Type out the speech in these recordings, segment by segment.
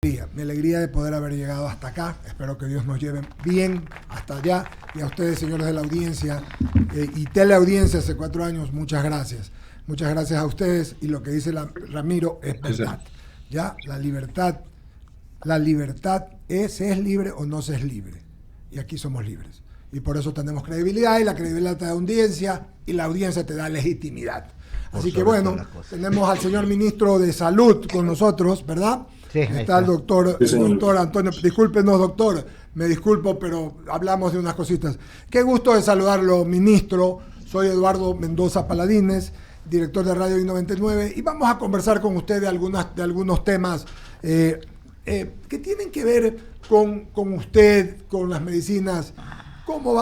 Mi alegría de poder haber llegado hasta acá. Espero que Dios nos lleve bien hasta allá. Y a ustedes, señores de la audiencia y teleaudiencia hace 4 años, muchas gracias. Muchas gracias a ustedes. Y lo que dice Ramiro es verdad. Ya, la libertad se es libre o no se es libre. Y aquí somos libres. Y por eso tenemos credibilidad, y la credibilidad te da audiencia, y la audiencia te da legitimidad. Así que bueno, tenemos al señor ministro de Salud con nosotros, ¿verdad? Sí, está el doctor, sí, el doctor Antonio. Discúlpenos, doctor, me disculpo, pero hablamos de unas cositas. Qué gusto de saludarlo, ministro. Soy Eduardo Mendoza Paladines, director de Radio I99, y vamos a conversar con usted de algunos temas que tienen que ver con usted, con las medicinas. ¿Cómo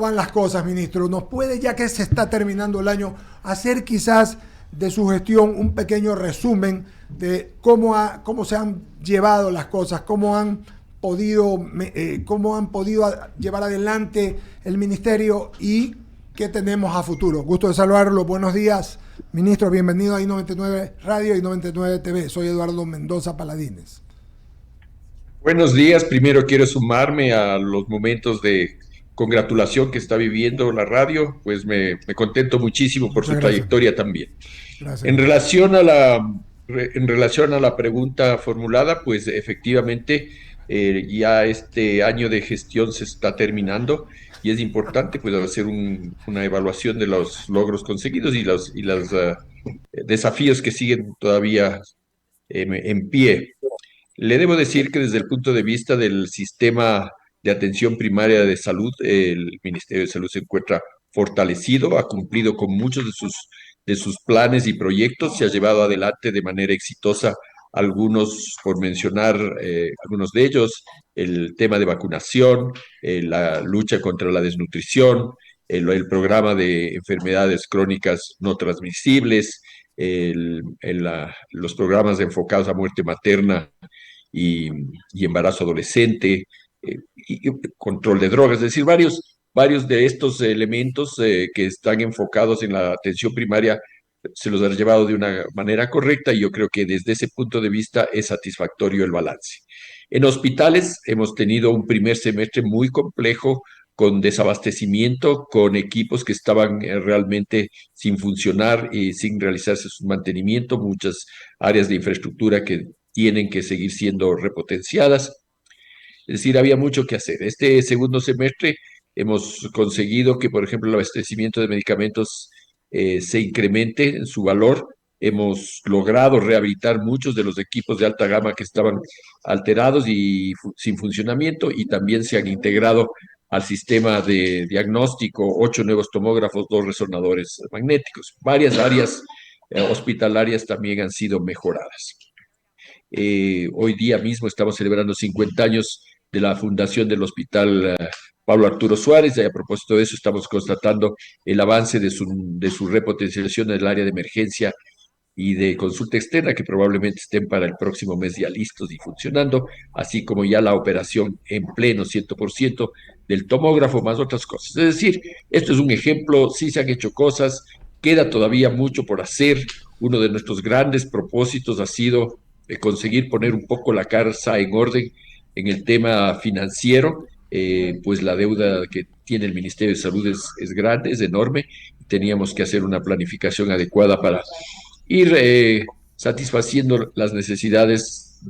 van las cosas, ministro? ¿Nos puede, ya que se está terminando el año, hacer quizás de su gestión un pequeño resumen de cómo se han llevado las cosas, cómo han podido llevar adelante el ministerio y qué tenemos a futuro? Gusto de saludarlo. Buenos días, ministro. Bienvenido a I99 Radio y I99 TV. Soy Eduardo Mendoza Paladines. Buenos días. Primero quiero sumarme a los momentos de congratulación que está viviendo la radio, pues me contento muchísimo por su trayectoria también. Gracias. En relación a la pregunta formulada, pues efectivamente ya este año de gestión se está terminando y es importante pues hacer una evaluación de los logros conseguidos y los desafíos que siguen todavía en pie. Le debo decir que desde el punto de vista del sistema de atención primaria de salud, el Ministerio de Salud se encuentra fortalecido, ha cumplido con muchos de sus planes y proyectos, se ha llevado adelante de manera exitosa algunos, por mencionar algunos de ellos, el tema de vacunación, la lucha contra la desnutrición, el programa de enfermedades crónicas no transmisibles, los programas enfocados a muerte materna y, y embarazo adolescente, y control de drogas, es decir, varios de estos elementos que están enfocados en la atención primaria se los han llevado de una manera correcta y yo creo que desde ese punto de vista es satisfactorio el balance. En hospitales hemos tenido un primer semestre muy complejo con desabastecimiento, con equipos que estaban realmente sin funcionar y sin realizarse su mantenimiento, muchas áreas de infraestructura que tienen que seguir siendo repotenciadas. Es decir, había mucho que hacer. Este segundo semestre hemos conseguido que, por ejemplo, el abastecimiento de medicamentos se incremente en su valor. Hemos logrado rehabilitar muchos de los equipos de alta gama que estaban alterados y sin funcionamiento y también se han integrado al sistema de diagnóstico 8 nuevos tomógrafos, 2 resonadores magnéticos. Varias áreas hospitalarias también han sido mejoradas. Hoy día mismo estamos celebrando 50 años de la fundación del Hospital Pablo Arturo Suárez, y a propósito de eso estamos constatando el avance de su repotenciación en el área de emergencia y de consulta externa, que probablemente estén para el próximo mes ya listos y funcionando, así como ya la operación en pleno 100% del tomógrafo, más otras cosas. Es decir, esto es un ejemplo, sí se han hecho cosas, queda todavía mucho por hacer. Uno de nuestros grandes propósitos ha sido conseguir poner un poco la casa en orden en el tema financiero, pues la deuda que tiene el Ministerio de Salud es grande, es enorme, teníamos que hacer una planificación adecuada para ir satisfaciendo las necesidades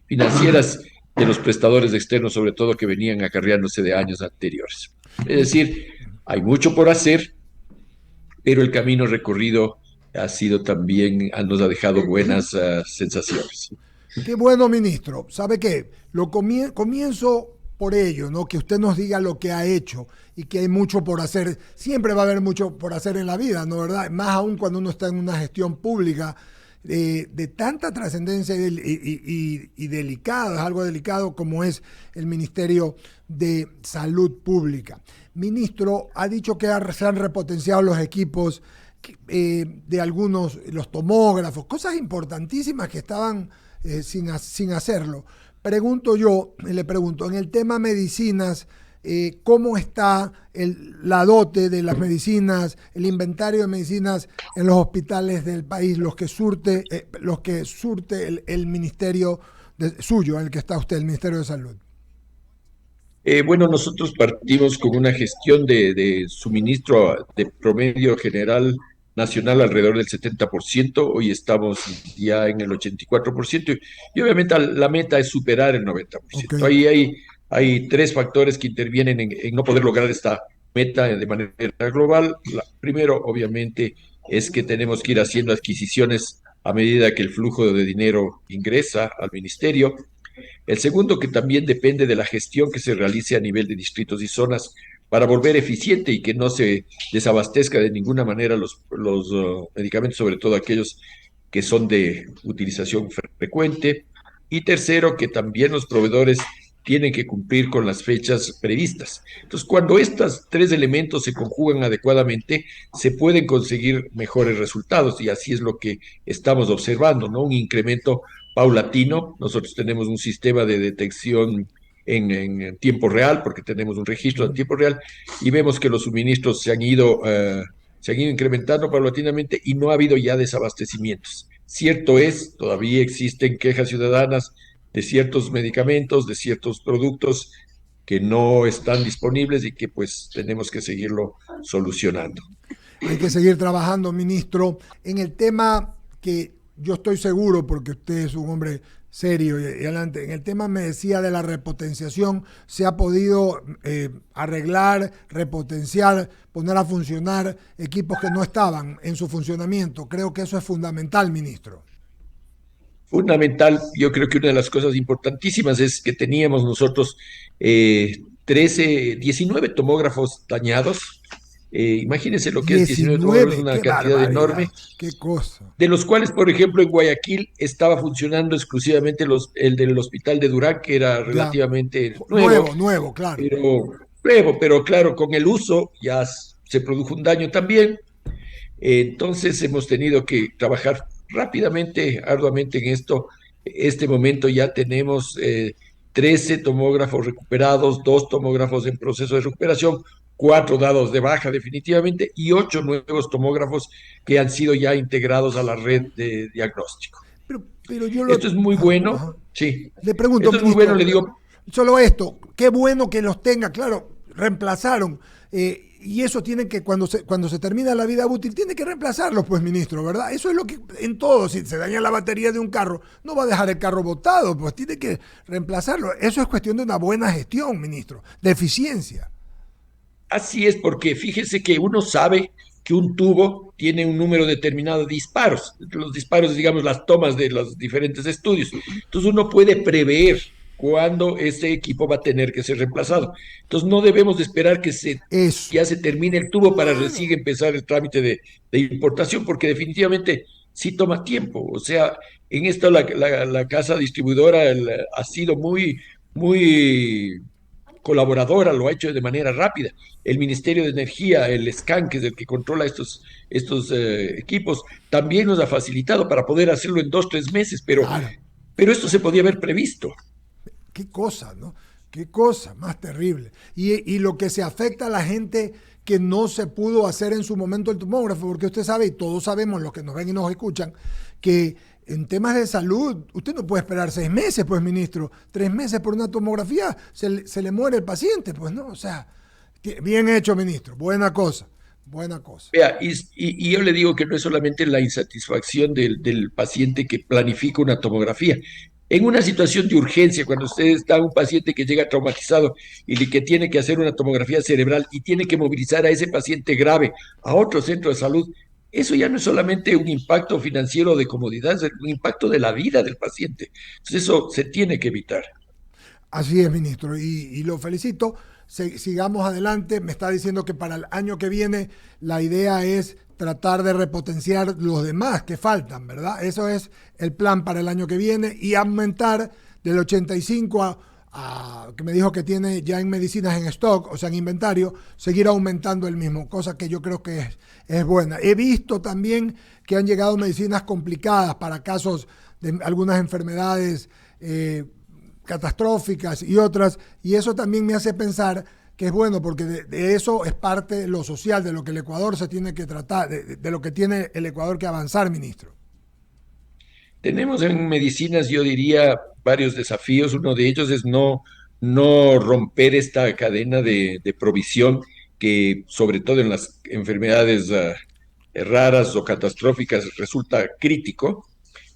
financieras de los prestadores externos, sobre todo que venían acarreándose de años anteriores. Es decir, hay mucho por hacer, pero el camino recorrido ha sido también, nos ha dejado buenas sensaciones. Qué bueno, ministro. ¿Sabe qué? Comienzo por ello, ¿no? Que usted nos diga lo que ha hecho y que hay mucho por hacer. Siempre va a haber mucho por hacer en la vida, ¿no? ¿Verdad? Más aún cuando uno está en una gestión pública de tanta trascendencia y delicada, es algo delicado como es el Ministerio de Salud Pública. Ministro, ha dicho que se han repotenciado los equipos de algunos, los tomógrafos, cosas importantísimas que estaban sin hacerlo. Le pregunto, en el tema medicinas, ¿cómo está la dote de las medicinas, el inventario de medicinas en los hospitales del país, los que surte el Ministerio suyo, en el que está usted, el Ministerio de Salud? Bueno, nosotros partimos con una gestión de suministro de promedio general nacional alrededor del 70%. Hoy estamos ya en el 84% y obviamente la meta es superar el Ok. 90%. Ahí hay tres factores que intervienen en no poder lograr esta meta de manera global. Primero, obviamente, es que tenemos que ir haciendo adquisiciones a medida que el flujo de dinero ingresa al ministerio. El segundo, que también depende de la gestión que se realice a nivel de distritos y zonas para volver eficiente y que no se desabastezca de ninguna manera los medicamentos, sobre todo aquellos que son de utilización frecuente. Y tercero, que también los proveedores tienen que cumplir con las fechas previstas. Entonces, cuando estos tres elementos se conjugan adecuadamente, se pueden conseguir mejores resultados y así es lo que estamos observando, ¿no? Un incremento paulatino. Nosotros tenemos un sistema de detección en tiempo real, porque tenemos un registro en tiempo real, y vemos que los suministros se han ido incrementando paulatinamente y no ha habido ya desabastecimientos. Cierto es, todavía existen quejas ciudadanas de ciertos medicamentos, de ciertos productos que no están disponibles y que pues tenemos que seguirlo solucionando. Hay que seguir trabajando, ministro, en el tema que yo estoy seguro, porque usted es un hombre serio y adelante, en el tema me decía de la repotenciación, se ha podido arreglar, repotenciar, poner a funcionar equipos que no estaban en su funcionamiento. Creo que eso es fundamental, ministro. Fundamental, yo creo que una de las cosas importantísimas es que teníamos nosotros 13, 19 tomógrafos dañados. Imagínense lo que es 19 tomógrafos, 19, una qué cantidad enorme, barbaridad, qué cosa. de los cuales, por ejemplo, en Guayaquil estaba funcionando exclusivamente el del hospital de Durán, que era Ya, relativamente nuevo, nuevo, nuevo, claro. pero claro, con el uso ya se produjo un daño también. Entonces hemos tenido que trabajar rápidamente, arduamente en esto. Este momento ya tenemos 13 tomógrafos recuperados, 2 tomógrafos en proceso de recuperación, 4 dados de baja definitivamente y 8 nuevos tomógrafos que han sido ya integrados a la red de diagnóstico. Pero yo Esto lo... es muy Ajá, bueno, ajá. sí. Le pregunto, Esto es muy bueno, ministro, le digo. solo esto, qué bueno que los tenga, claro, reemplazaron. Y eso tiene que, cuando se termina la vida útil, tiene que reemplazarlos, pues, ministro, ¿verdad? Eso es lo que en todo, si se daña la batería de un carro, no va a dejar el carro botado, pues tiene que reemplazarlo. Eso es cuestión de una buena gestión, ministro, de eficiencia. Así es, porque fíjese que uno sabe que un tubo tiene un número determinado de disparos. Los disparos, digamos, las tomas de los diferentes estudios. Entonces uno puede prever cuándo ese equipo va a tener que ser reemplazado. Entonces no debemos de esperar Eso, ya se termine el tubo para recién claro. empezar el trámite de importación, porque definitivamente sí toma tiempo. O sea, en esto la casa distribuidora ha sido muy colaboradora, lo ha hecho de manera rápida. El Ministerio de Energía, el SCAN, que es el que controla estos equipos, también nos ha facilitado para poder hacerlo en 2, 3 meses, Claro. pero esto se podía haber previsto. Qué cosa, ¿no? Qué cosa más terrible. Y lo que se afecta a la gente que no se pudo hacer en su momento el tomógrafo, porque usted sabe, y todos sabemos, los que nos ven y nos escuchan, que en temas de salud, usted no puede esperar 6 meses, pues, ministro. 3 meses por una tomografía, se le muere el paciente, pues, ¿no? O sea, bien hecho, ministro. Buena cosa, buena cosa. Vea, y yo le digo que no es solamente la insatisfacción del paciente que planifica una tomografía. En una situación de urgencia, cuando usted está un paciente que llega traumatizado que tiene que hacer una tomografía cerebral y tiene que movilizar a ese paciente grave a otro centro de salud, eso ya no es solamente un impacto financiero de comodidad, es un impacto de la vida del paciente. Entonces eso se tiene que evitar. Así es, ministro, y lo felicito. Sigamos adelante. Me está diciendo que para el año que viene la idea es tratar de repotenciar los demás que faltan, ¿verdad? Eso es el plan para el año que viene y aumentar del 85 que me dijo que tiene ya en medicinas en stock, o sea, en inventario, seguir aumentando el mismo, cosa que yo creo que es buena. He visto también que han llegado medicinas complicadas para casos de algunas enfermedades catastróficas y otras, y eso también me hace pensar que es bueno, porque de eso es parte de lo social, de lo que el Ecuador se tiene que tratar, de lo que tiene el Ecuador que avanzar, ministro. Tenemos en medicinas, yo diría, varios desafíos. Uno de ellos es no romper esta cadena de provisión que, sobre todo en las enfermedades raras o catastróficas, resulta crítico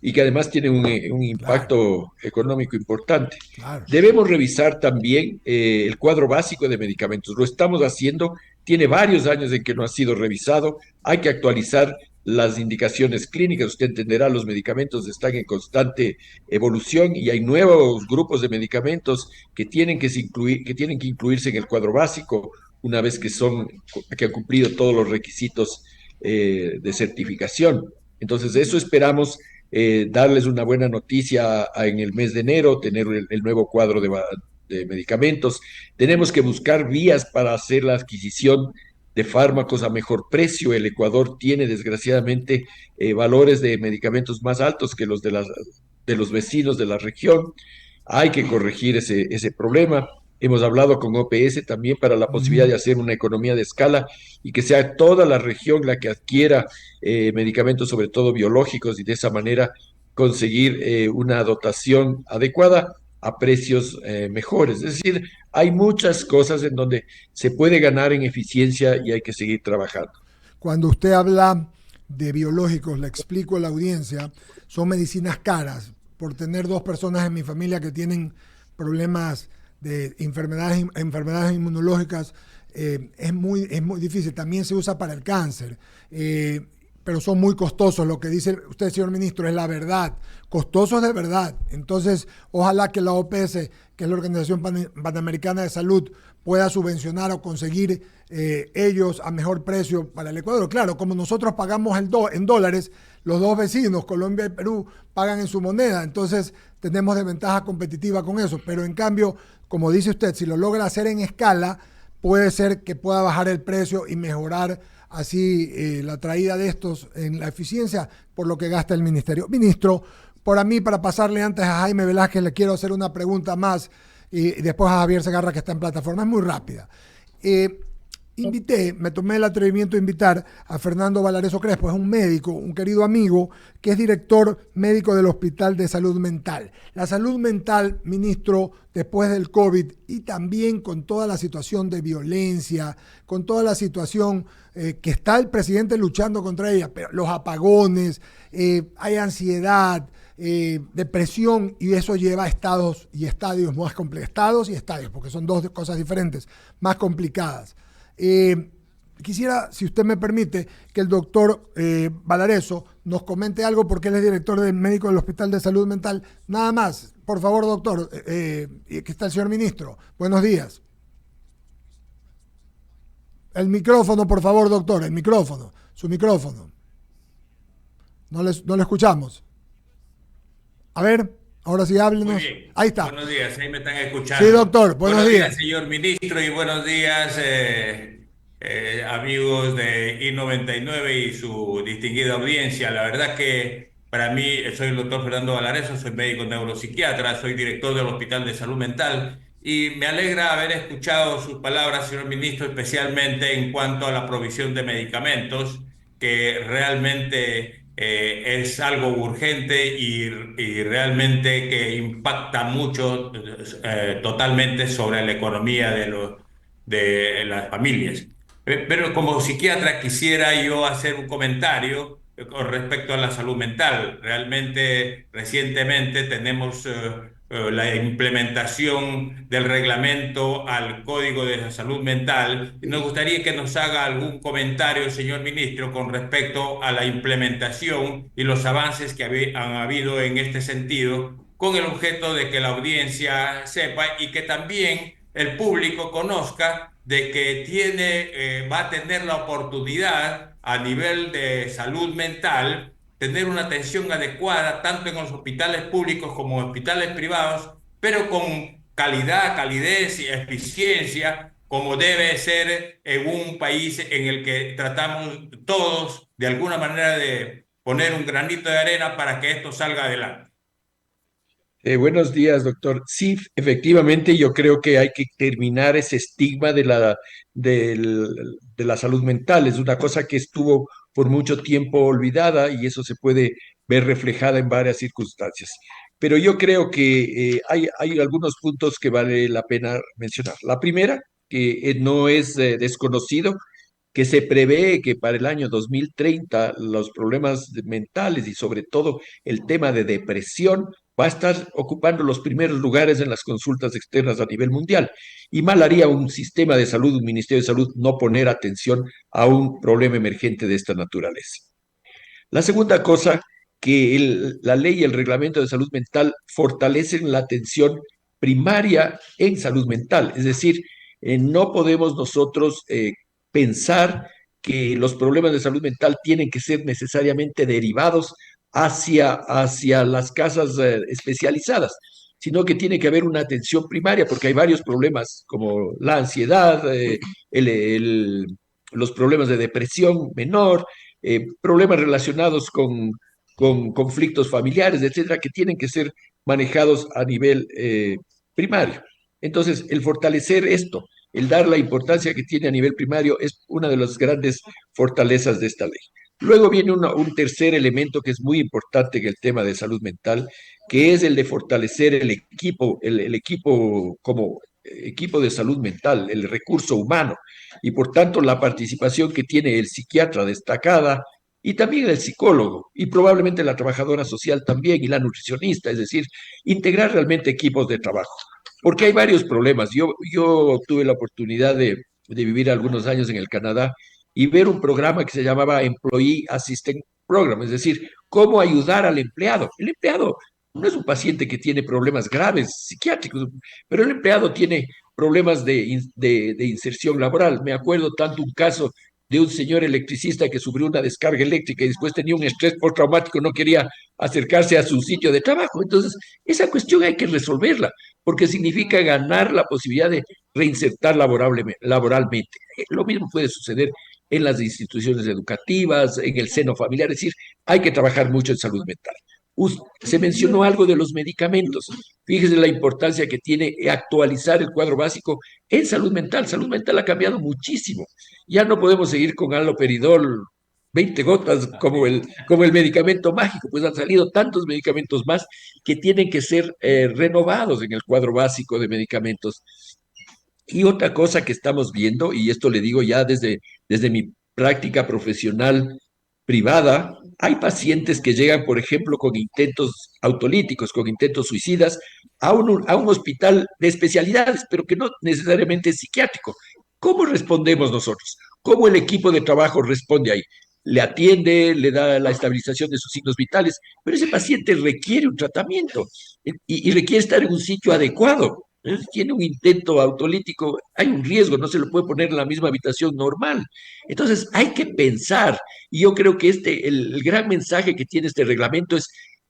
y que además tiene un Claro, impacto económico importante. claro. Debemos revisar también el cuadro básico de medicamentos. Lo estamos haciendo, tiene varios años en que no ha sido revisado. Hay que actualizar las indicaciones clínicas. Usted entenderá, los medicamentos están en constante evolución y hay nuevos grupos de medicamentos que tienen que incluirse en el cuadro básico una vez que han cumplido todos los requisitos de certificación. Entonces, eso esperamos darles una buena noticia en el mes de enero, tener el nuevo cuadro de medicamentos. Tenemos que buscar vías para hacer la adquisición de fármacos a mejor precio. El Ecuador tiene, desgraciadamente, valores de medicamentos más altos que de los vecinos de la región. Hay que corregir ese problema. Hemos hablado con OPS también para la posibilidad Ujú. de hacer una economía de escala y que sea toda la región la que adquiera medicamentos, sobre todo biológicos, y de esa manera conseguir una dotación adecuada a precios mejores. Es decir, hay muchas cosas en donde se puede ganar en eficiencia y hay que seguir trabajando. Cuando usted habla de biológicos, le explico a la audiencia, son medicinas caras. Por tener dos personas en mi familia que tienen problemas de enfermedades inmunológicas, es muy difícil. También se usa para el cáncer. Pero son muy costosos. Lo que dice usted, señor ministro, es la verdad. Costosos de verdad. Entonces, ojalá que la OPS, que es la Organización Panamericana de Salud, pueda subvencionar o conseguir ellos a mejor precio para el Ecuador. Claro, como nosotros pagamos en dólares, los dos vecinos, Colombia y Perú, pagan en su moneda. Entonces, tenemos desventaja competitiva con eso. Pero en cambio, como dice usted, si lo logra hacer en escala, puede ser que pueda bajar el precio y mejorar así la traída de estos en la eficiencia por lo que gasta el ministerio. Ministro, por mí, para pasarle antes a Jaime Velázquez, le quiero hacer una pregunta más y después a Javier Segarra que está en plataforma. Es muy rápida. Eh, Me tomé el atrevimiento de invitar a Fernando Valareso Crespo, es un médico, un querido amigo, que es director médico del Hospital de Salud Mental. La salud mental, ministro, después del COVID y también con toda la situación de violencia, con toda la situación que está el presidente luchando contra ella, pero los apagones, hay ansiedad, depresión, y eso lleva a estados y estadios más complicados, estados y estadios, porque son dos cosas diferentes, más complicadas. Eh, Quisiera, si usted me permite, que el doctor Valareso nos comente algo porque él es director del médico del Hospital de Salud Mental. Nada más, por favor, doctor, que está el señor ministro. Buenos días. El micrófono, por favor, doctor, el micrófono, su micrófono. No le escuchamos. A ver, ahora sí Muy háblenos. bien, Ahí está. buenos días, ahí me están Sí, escuchando. doctor, buenos Buenos días, días. señor ministro, y buenos días, amigos de I99 y su distinguida audiencia. La verdad que para mí, soy el doctor Fernando Valareso, soy médico neuropsiquiatra, soy director del Hospital de Salud Mental y me alegra haber escuchado sus palabras, señor ministro, especialmente en cuanto a la provisión de medicamentos, que realmente es algo urgente y realmente que impacta mucho, totalmente sobre la economía de las familias. Pero como psiquiatra quisiera yo hacer un comentario con respecto a la salud mental. Realmente recientemente tenemos la implementación del reglamento al Código de la Salud Mental. Nos gustaría que nos haga algún comentario, señor ministro, con respecto a la implementación y los avances que han habido en este sentido, con el objeto de que la audiencia sepa y que también el público conozca de que va a tener la oportunidad a nivel de salud mental, tener una atención adecuada tanto en los hospitales públicos como en hospitales privados, pero con calidad, calidez y eficiencia, como debe ser en un país en el que tratamos todos de alguna manera de poner un granito de arena para que esto salga adelante. Buenos días, doctor. Sí, efectivamente, yo creo que hay que terminar ese estigma de la salud mental. Es una cosa que estuvo por mucho tiempo olvidada y eso se puede ver reflejada en varias circunstancias. Pero yo creo que hay algunos puntos que vale la pena mencionar. La primera, que no es desconocido, que se prevé que para el año 2030 los problemas mentales y sobre todo el tema de depresión va a estar ocupando los primeros lugares en las consultas externas a nivel mundial. Y mal haría un sistema de salud, un ministerio de salud, no poner atención a un problema emergente de esta naturaleza. La segunda cosa, que la ley y el reglamento de salud mental fortalecen la atención primaria en salud mental. Es decir, no podemos nosotros pensar que los problemas de salud mental tienen que ser necesariamente derivados hacia las casas especializadas, sino que tiene que haber una atención primaria, porque hay varios problemas como la ansiedad, el, el, los problemas de depresión menor, problemas relacionados con conflictos familiares, etcétera, que tienen que ser manejados a nivel primario. Entonces, el fortalecer esto, el dar la importancia que tiene a nivel primario, es una de las grandes fortalezas de esta ley. Luego viene un tercer elemento que es muy importante en el tema de salud mental, que es el de fortalecer el equipo como equipo de salud mental, el recurso humano, y por tanto la participación que tiene el psiquiatra destacada y también el psicólogo y probablemente la trabajadora social también y la nutricionista, es decir, integrar realmente equipos de trabajo. Porque hay varios problemas. Yo tuve la oportunidad de vivir algunos años en el Canadá y ver un programa que se llamaba Employee Assistance Program, es decir, cómo ayudar al empleado. El empleado no es un paciente que tiene problemas graves psiquiátricos, pero el empleado tiene problemas de inserción laboral. Me acuerdo tanto un caso de un señor electricista que sufrió una descarga eléctrica y después tenía un estrés postraumático, no quería acercarse a su sitio de trabajo. Entonces, esa cuestión hay que resolverla, porque significa ganar la posibilidad de reinsertar laboralmente. Lo mismo puede suceder en las instituciones educativas, en el seno familiar, es decir, hay que trabajar mucho en salud mental. Se mencionó algo de los medicamentos. Fíjese la importancia que tiene actualizar el cuadro básico en salud mental. Salud mental ha cambiado muchísimo. Ya no podemos seguir con haloperidol 20 gotas como el medicamento mágico, pues han salido tantos medicamentos más que tienen que ser renovados en el cuadro básico de medicamentos. Y otra cosa que estamos viendo, y esto le digo ya desde mi práctica profesional privada, hay pacientes que llegan, por ejemplo, con intentos autolíticos, con intentos suicidas, a un hospital de especialidades, pero que no necesariamente es psiquiátrico. ¿Cómo respondemos nosotros? ¿Cómo el equipo de trabajo responde ahí? Le atiende, le da la estabilización de sus signos vitales, pero ese paciente requiere un tratamiento y requiere estar en un sitio adecuado. Tiene un intento autolítico, hay un riesgo, no se lo puede poner en la misma habitación normal. Entonces, hay que pensar, y yo creo que el gran mensaje que tiene este reglamento es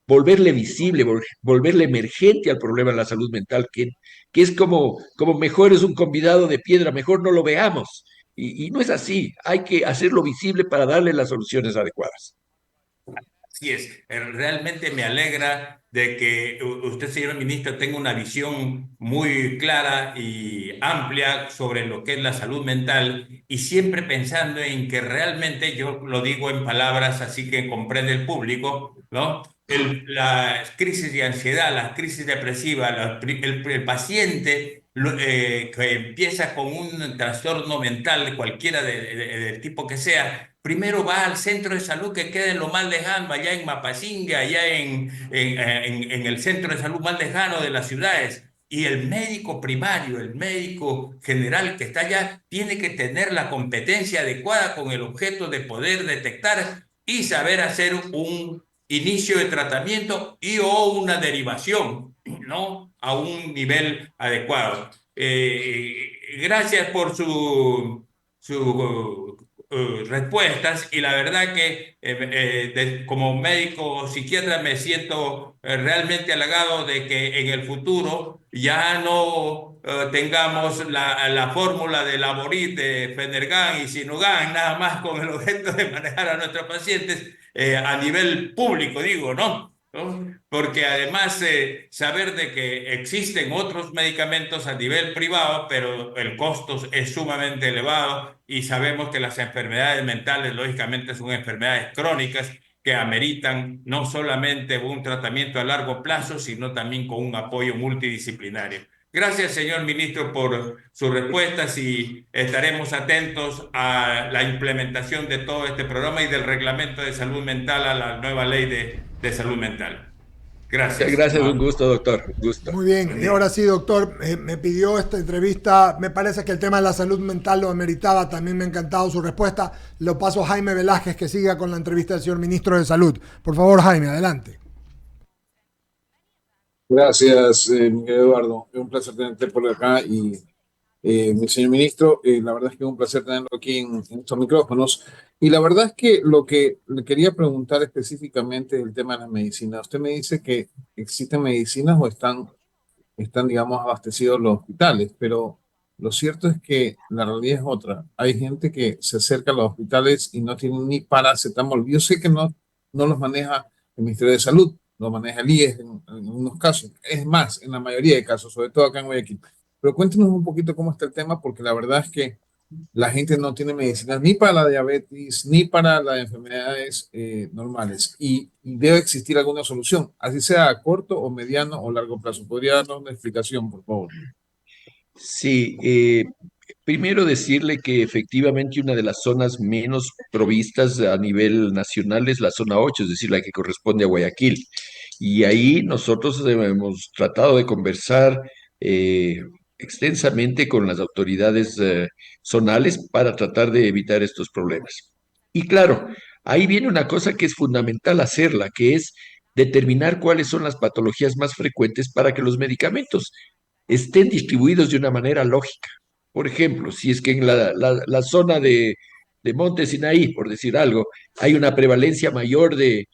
volverle visible, volverle emergente al problema de la salud mental, que es como mejor es un convidado de piedra, mejor no lo veamos. Y no es así, hay que hacerlo visible para darle las soluciones adecuadas. Así es, realmente me alegra de que usted, señor ministro, tenga una visión muy clara y amplia sobre lo que es la salud mental y siempre pensando en que realmente, yo lo digo en palabras así que comprende el público, ¿no? Las crisis de ansiedad, las crisis depresivas, el paciente que empieza con un trastorno mental, cualquiera del tipo que sea, primero va al centro de salud que queda en lo más lejano, allá en Mapasinga, allá en el centro de salud más lejano de las ciudades. Y el médico primario, el médico general que está allá, tiene que tener la competencia adecuada con el objeto de poder detectar y saber hacer un inicio de tratamiento y o una derivación, ¿no? A un nivel adecuado. Gracias por su respuestas y la verdad que como médico psiquiatra me siento realmente halagado de que en el futuro ya no tengamos la fórmula de Laborit, de Fenergan y Sinogan, nada más con el objeto de manejar a nuestros pacientes a nivel público, digo, ¿no? ¿No? Porque además saber de que existen otros medicamentos a nivel privado, pero el costo es sumamente elevado y sabemos que las enfermedades mentales lógicamente son enfermedades crónicas que ameritan no solamente un tratamiento a largo plazo, sino también con un apoyo multidisciplinario. Gracias, señor ministro, por sus respuestas y estaremos atentos a la implementación de todo este programa y del reglamento de salud mental a la nueva ley de salud mental. Gracias. Gracias, un gusto, doctor, un gusto. Muy bien, Buen y día. ahora sí, doctor, me pidió esta entrevista, me parece que el tema de la salud mental lo ameritaba, también me ha encantado su respuesta. Lo paso a Jaime Velázquez que siga con la entrevista del señor ministro de Salud. Por favor, Jaime, adelante. Gracias, Miguel Eduardo. Es un placer tenerte por acá y mi señor ministro, la verdad es que es un placer tenerlo aquí en estos micrófonos. Y la verdad es que lo que le quería preguntar específicamente es el tema de las medicinas. Usted me dice que existen medicinas o están, digamos, abastecidos los hospitales, pero lo cierto es que la realidad es otra. Hay gente que se acerca a los hospitales y no tienen ni paracetamol. Yo sé que no los maneja el Ministerio de Salud, lo maneja el IES en unos casos. Es más, en la mayoría de casos, sobre todo acá en Guayaquil. Pero cuéntenos un poquito cómo está el tema, porque la verdad es que la gente no tiene medicinas ni para la diabetes, ni para las enfermedades normales. Y debe existir alguna solución, así sea a corto o mediano o largo plazo. ¿Podría darnos una explicación, por favor? Sí, primero decirle que efectivamente una de las zonas menos provistas a nivel nacional es la zona 8, es decir, la que corresponde a Guayaquil. Y ahí nosotros hemos tratado de conversar eh, extensamente con las autoridades zonales para tratar de evitar estos problemas. Y claro, ahí viene una cosa que es fundamental hacerla, que es determinar cuáles son las patologías más frecuentes para que los medicamentos estén distribuidos de una manera lógica. Por ejemplo, si es que en la zona de Monte Sinaí, por decir algo, hay una prevalencia mayor de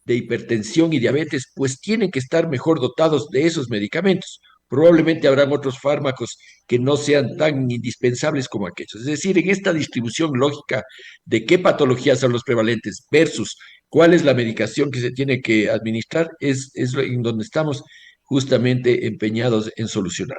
hipertensión y diabetes, pues tienen que estar mejor dotados de esos medicamentos. Probablemente habrán otros fármacos que no sean tan indispensables como aquellos. Es decir, en esta distribución lógica de qué patologías son los prevalentes versus cuál es la medicación que se tiene que administrar, es en donde estamos justamente empeñados en solucionar.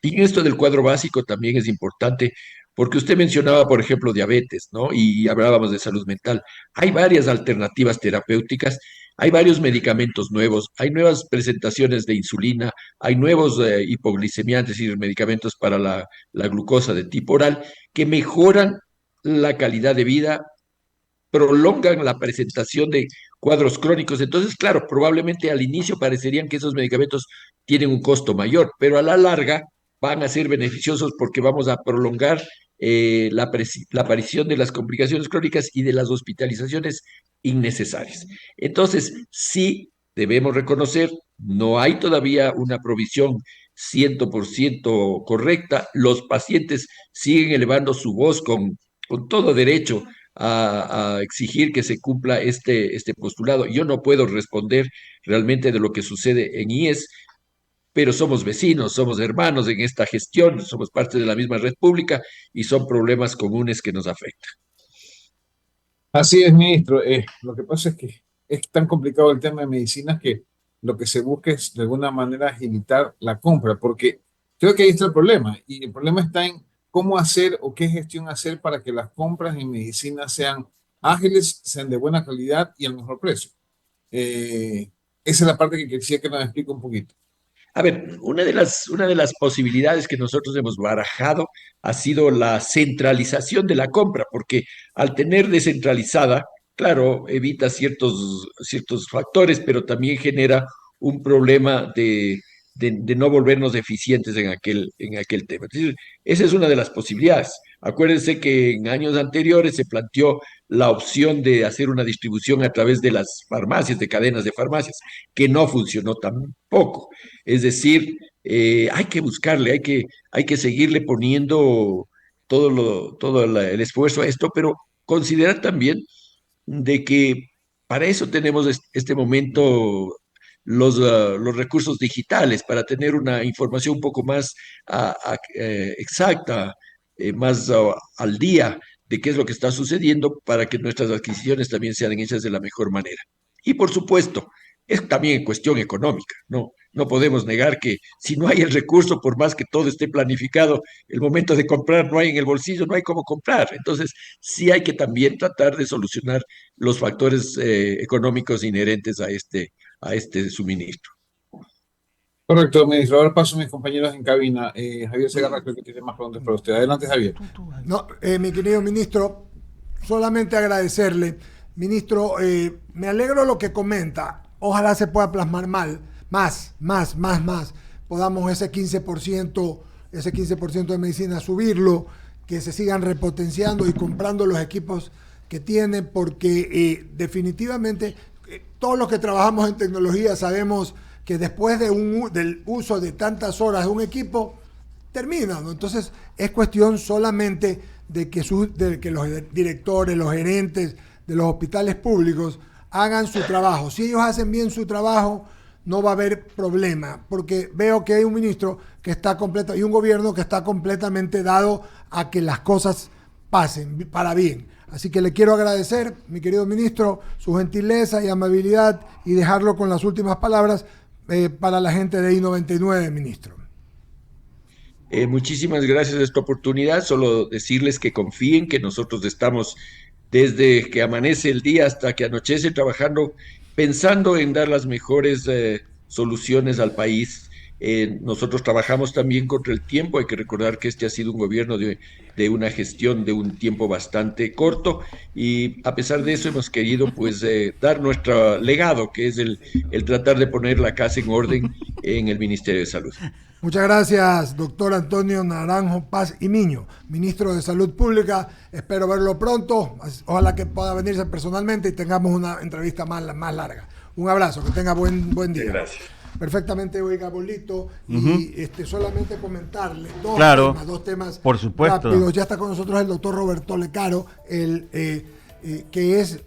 Y en esto del cuadro básico también es importante, porque usted mencionaba, por ejemplo, diabetes, ¿no? Y hablábamos de salud mental. Hay varias alternativas terapéuticas, hay varios medicamentos nuevos, hay nuevas presentaciones de insulina, hay nuevos hipoglicemiantes, es decir, medicamentos para la glucosa de tipo oral, que mejoran la calidad de vida, prolongan la presentación de cuadros crónicos. Entonces, claro, probablemente al inicio parecerían que esos medicamentos tienen un costo mayor, pero a la larga van a ser beneficiosos porque vamos a prolongar la aparición de las complicaciones crónicas y de las hospitalizaciones innecesarias. Entonces, sí debemos reconocer, no hay todavía una provisión 100% correcta. Los pacientes siguen elevando su voz con todo derecho a exigir que se cumpla este postulado. Yo no puedo responder realmente de lo que sucede en IES, pero somos vecinos, somos hermanos en esta gestión, somos parte de la misma red pública y son problemas comunes que nos afectan. Así es, ministro. Lo que pasa es que es tan complicado el tema de medicinas que lo que se busca es de alguna manera agilitar la compra, porque creo que ahí está el problema. Y el problema está en cómo hacer o qué gestión hacer para que las compras en medicinas sean ágiles, sean de buena calidad y al mejor precio. Eh, Esa es la parte que quisiera que nos explique un poquito. A ver, una de las posibilidades que nosotros hemos barajado ha sido la centralización de la compra, porque al tener descentralizada, claro, evita ciertos factores, pero también genera un problema de no volvernos eficientes en aquel tema. Es decir, esa es una de las posibilidades. Acuérdense que en años anteriores se planteó la opción de hacer una distribución a través de las farmacias, de cadenas de farmacias, que no funcionó tampoco. Es decir, hay que buscarle, hay que seguirle poniendo el esfuerzo a esto, pero considerar también de que para eso tenemos este momento los recursos digitales, para tener una información un poco más exacta, más al día de qué es lo que está sucediendo para que nuestras adquisiciones también sean hechas de la mejor manera. Y por supuesto, es también cuestión económica, ¿no? no podemos negar que si no hay el recurso, por más que todo esté planificado, el momento de comprar no hay en el bolsillo, no hay cómo comprar. Entonces, sí hay que también tratar de solucionar los factores económicos inherentes a este suministro. Correcto, ministro. Ahora paso a mis compañeros en cabina. Javier Segarra creo que tiene más preguntas para usted. Adelante, Javier. No, mi querido ministro, solamente agradecerle. Ministro, me alegro lo que comenta. Ojalá se pueda plasmar más. Podamos ese 15% de medicina subirlo, que se sigan repotenciando y comprando los equipos que tienen, porque definitivamente todos los que trabajamos en tecnología sabemos que después del uso de tantas horas de un equipo, termina, ¿no? Entonces es cuestión solamente de que los directores, los gerentes de los hospitales públicos hagan su trabajo. Si ellos hacen bien su trabajo, no va a haber problema, porque veo que hay un ministro que está completo y un gobierno que está completamente dado a que las cosas pasen para bien. Así que le quiero agradecer, mi querido ministro, su gentileza y amabilidad y dejarlo con las últimas palabras para la gente de I-99, ministro. Muchísimas gracias por esta oportunidad. Solo decirles que confíen que nosotros estamos desde que amanece el día hasta que anochece trabajando, pensando en dar las mejores soluciones al país. Nosotros trabajamos también contra el tiempo. Hay que recordar que este ha sido un gobierno de una gestión de un tiempo bastante corto y a pesar de eso hemos querido pues dar nuestro legado, que es el tratar de poner la casa en orden en el Ministerio de Salud. Muchas gracias, doctor Antonio Naranjo Paz y Miño, ministro de Salud Pública. Espero verlo pronto. Ojalá que pueda venirse personalmente y tengamos una entrevista más larga. Un abrazo, que tenga buen día. Gracias. Perfectamente, oiga, Bolito. Y solamente comentarle dos temas por supuesto. rápidos. Ya está con nosotros el doctor Roberto Lecaro, que es